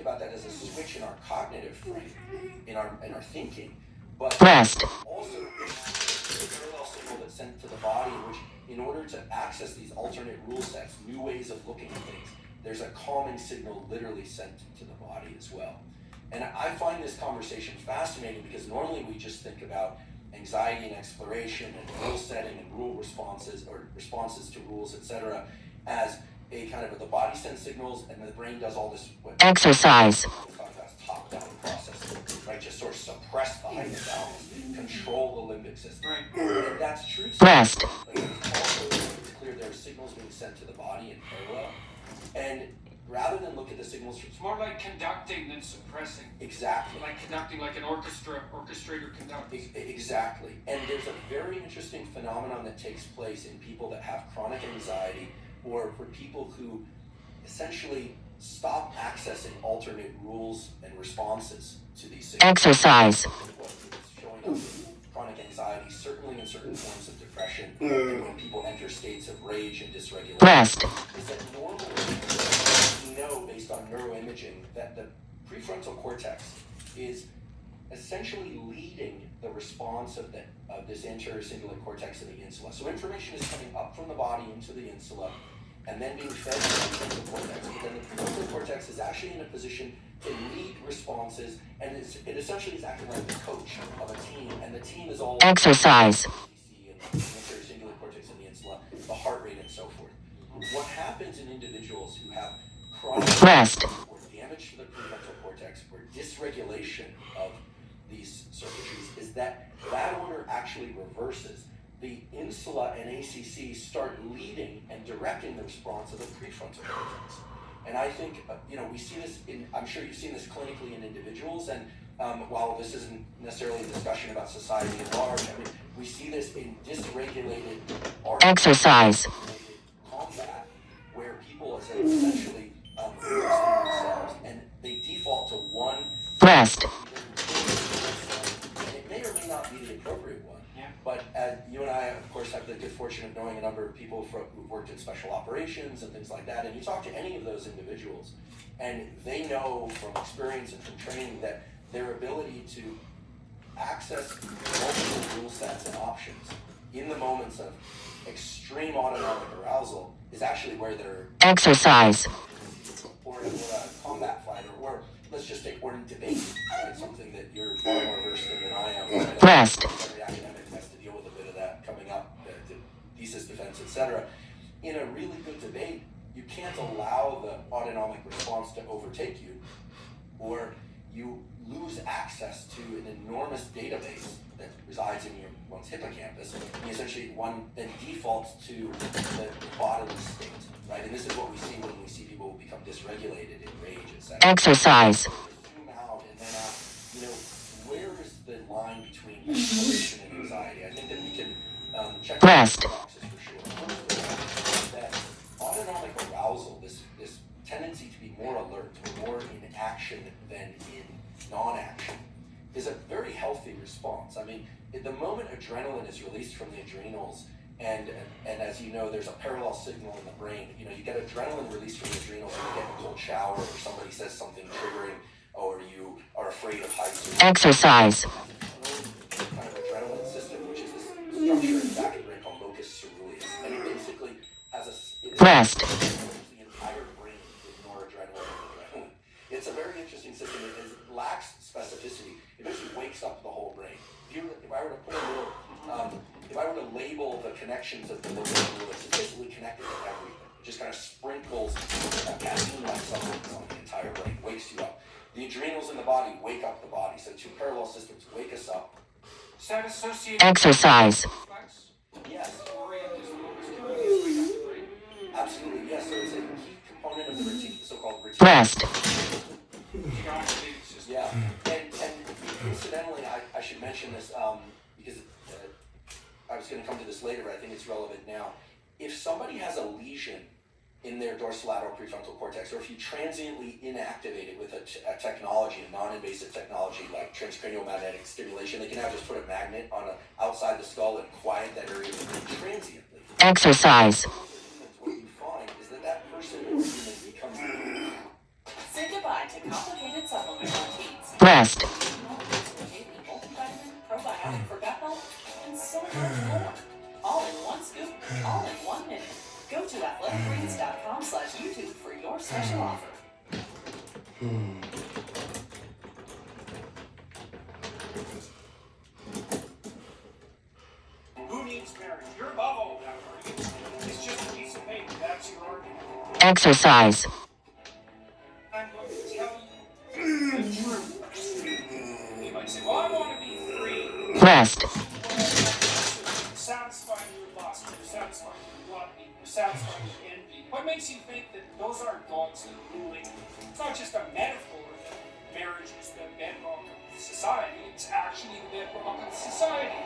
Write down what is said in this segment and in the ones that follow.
about that as a switch in our cognitive frame, in our thinking, but rest, also it's a parallel signal that's sent to the body, which in order to access these alternate rule sets, new ways of looking at things, there's a calming signal literally sent to the body as well. And I find this conversation fascinating because normally we just think about anxiety and exploration and rule setting and rule responses or responses to rules, etc., as a kind of the body sends signals and the brain does all this exercise, top-down process, right? Just sort of suppress the hypothalamus, control the limbic system. Right. And that's true. rest, Like, it's clear there are signals being sent to the body in parallel, and rather than look at the signals, it's more like conducting than suppressing. Exactly. Like conducting, like an orchestrator conducts. Exactly. And there's a very interesting phenomenon that takes place in people that have chronic anxiety, or for people who essentially stop accessing alternate rules and responses to these signals. exercise, What's showing up in chronic anxiety, certainly in certain forms of depression, and when people enter states of rage and dysregulation, rest, is that normally we know based on neuroimaging that the prefrontal cortex is essentially leading the response of this anterior cingulate cortex and the insula. So information is coming up from the body into the insula and then being fed to the prefrontal cortex. But then the prefrontal cortex is actually in a position to lead responses, and it essentially is acting like the coach of a team, and the team is all exercise, and the anterior cingulate cortex and the insula, the heart rate and so forth. What happens in individuals who have chronic rest, or damage to the prefrontal cortex or dysregulation of these circuitries is that order actually reverses. The insula and ACC start leading and directing the response of the prefrontal cortex. And I think, we see this I'm sure you've seen this clinically in individuals, and while this isn't necessarily a discussion about society at large, we see this in dysregulated exercise, combat, where people essentially overstate themselves and they default to one rest, and it may or may not be the appropriate one. Yeah. But you and I, of course, have the good fortune of knowing a number of people who've worked in special operations and things like that. And you talk to any of those individuals, and they know from experience and from training that their ability to access multiple rule sets and options in the moments of extreme autonomic arousal is actually where they're exercise, or a combat fighter, or let's just take, or in debate. It's something that you're far more versed in than I am. rest, Every academic has to deal with a bit of that coming up, the thesis defense, etc. In a really good debate, you can't allow the autonomic response to overtake you, or you lose access to an enormous database that resides in one's hippocampus. And essentially, one then defaults to the bodily state, right? And this is what we see when we see people who become dysregulated in rage, etc. exercise, Zoom out and then where is the line between exploration and anxiety? I think that we can check rest, the boxes for sure. That autonomic arousal, this tendency to be more alert or more in action than in non-action, is a very healthy response. At the moment adrenaline is released from the adrenals, and as you know, there's a parallel signal in the brain. You get adrenaline released from the adrenals when you get a cold shower, or somebody says something triggering, or you are afraid of heights. exercise, Kind of adrenaline system, which is this structure in the back of the brain called locus ceruleus, and it basically has rest, the entire brain with noradrenaline and adrenaline. It's a very interesting system. It lacks specificity. It basically wakes up the whole brain. If I were to put a little, if I were to label the connections of the locus ceruleus, it's basically connected to everything. It just kind of sprinkles a caffeine-like substance on the entire brain, wakes you up. The adrenals in the body wake up the body. So two parallel systems wake us up. Is that associated exercise, with reflex? Yes. Right? Absolutely, yes. So it's a key component of the routine, the so-called routine. rest, Yeah, and incidentally, I should mention this because I was going to come to this later, but I think it's relevant now. If somebody has a lesion in their dorsolateral prefrontal cortex, or if you transiently inactivate it with a technology, a non-invasive technology like transcranial magnetic stimulation, they can now just put a magnet on outside the skull and quiet that area transiently. exercise, What you find is that person or human becomes. Say goodbye to complicated or special offer. Who needs marriage? You're above all that argument. It's just a piece of paper. That's your argument. Exercise. I'm going to tell you the truth. You might say, well, I want to be free. Rest. Satisfying your lust, you're satisfying your gluttony, you're satisfying your envy. What makes you think that those aren't gods that are ruling? It's not just a metaphor that marriage is the bedrock of society, it's actually the bedrock of society.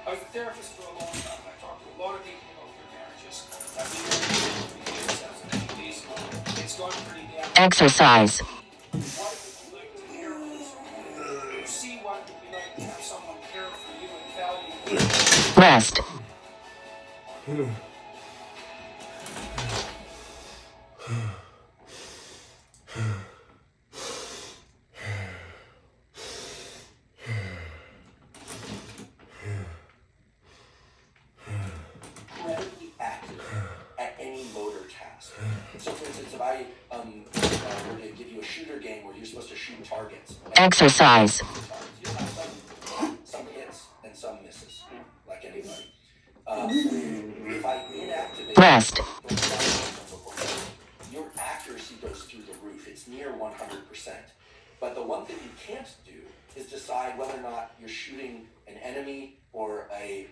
I was a therapist for a long time, and I talked to a lot of people about their marriages. I've been married for 3 years, it's gone pretty down. Exercise. What it would be like to care for someone? You see what it would be like to have someone care for you and value you. Rest. Incredibly active at any motor task. So, for instance, if I were to give you a shooter game where you're supposed to shoot targets, Exercise. you'll have some hits and some misses, like anybody. If I inactivate Rest. your accuracy goes through the roof. It's near 100%. But the one thing you can't do is decide whether or not you're shooting an enemy or a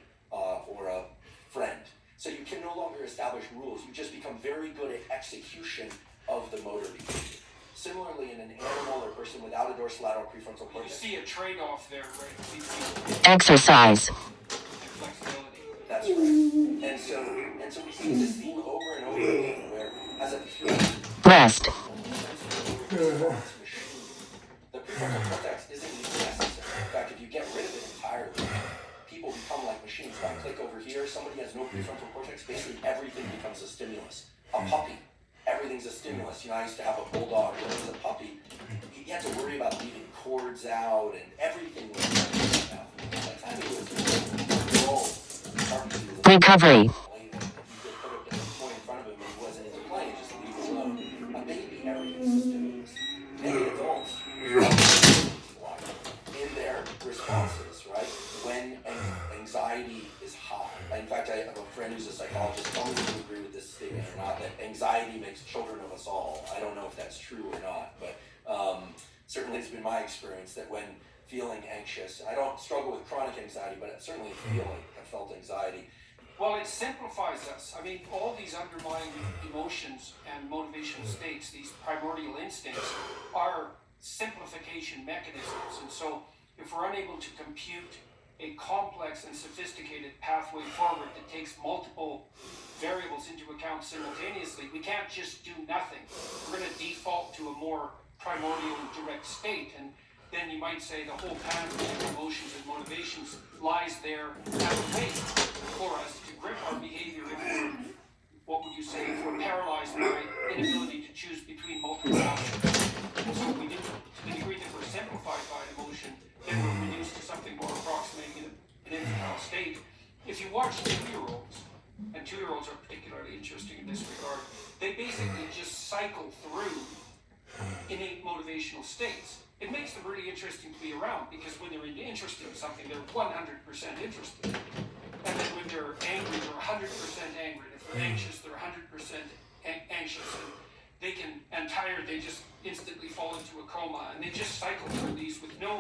friend. So you can no longer establish rules. You just become very good at execution of the motor behavior. Similarly, in an animal or person without a dorsolateral prefrontal You cortex, see a trade-off there, right? Between Exercise. flexibility. that's right. And so we see this theme over and over again, where as a pure Rest. response machine, the prefrontal cortex isn't even necessary. In fact, if you get rid of it entirely, people become like machines. If I click over here, somebody has no prefrontal cortex, basically everything becomes a stimulus. A puppy, everything's a stimulus. You know, I used to have a bulldog when I was a puppy. You had to worry about leaving cords out, and everything was out. By the time he was rolled, Recovery. you could put a toy in front of him and he wasn't into playing, just leave him alone. A baby, everything's a stimulus. Many adults, in their responses, right, when anxiety is high. In fact, I have a friend who's a psychologist. Tell me if you agree with this statement or not, that anxiety makes children of us all. I don't know if that's true or not, but certainly it's been my experience that when feeling anxious, I don't struggle with chronic anxiety, but I certainly have felt anxiety. Well, it simplifies us. I mean, all these underlying emotions and motivational states, these primordial instincts, are simplification mechanisms. And so, if we're unable to compute a complex and sophisticated pathway forward that takes multiple variables into account simultaneously, we can't just do nothing. We're going to default to a more primordial direct state. And then you might say the whole pathway of emotions and motivations lies there at the base for us to grip our behavior if we're, what would you say, if we're paralyzed by inability to choose between multiple options. So if we do, to the degree that we're simplified by emotion, then we're reduced to something more approximating an infantile state. If you watch 2-year-olds, and 2-year-olds are particularly interesting in this regard, they basically just cycle through innate motivational states. It makes them really interesting to be around because when they're interested in something, they're 100% interested. And then when they're angry, they're 100% angry. If they're anxious, they're 100% anxious. And tired, they just instantly fall into a coma. And they just cycle through these with no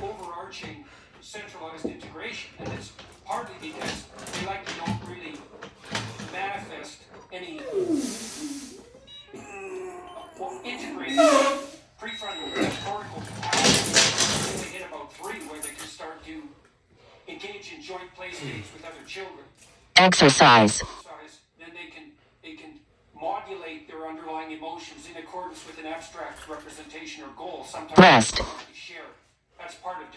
overarching centralized integration. And it's partly because they likely don't really manifest any integrated prefrontal cortical capacity until they hit about 3, where they can start to engage in joint play states with other children. Exercise. Then they can modulate their underlying emotions in accordance with an abstract representation or goal. Sometimes Rest. share. That's part of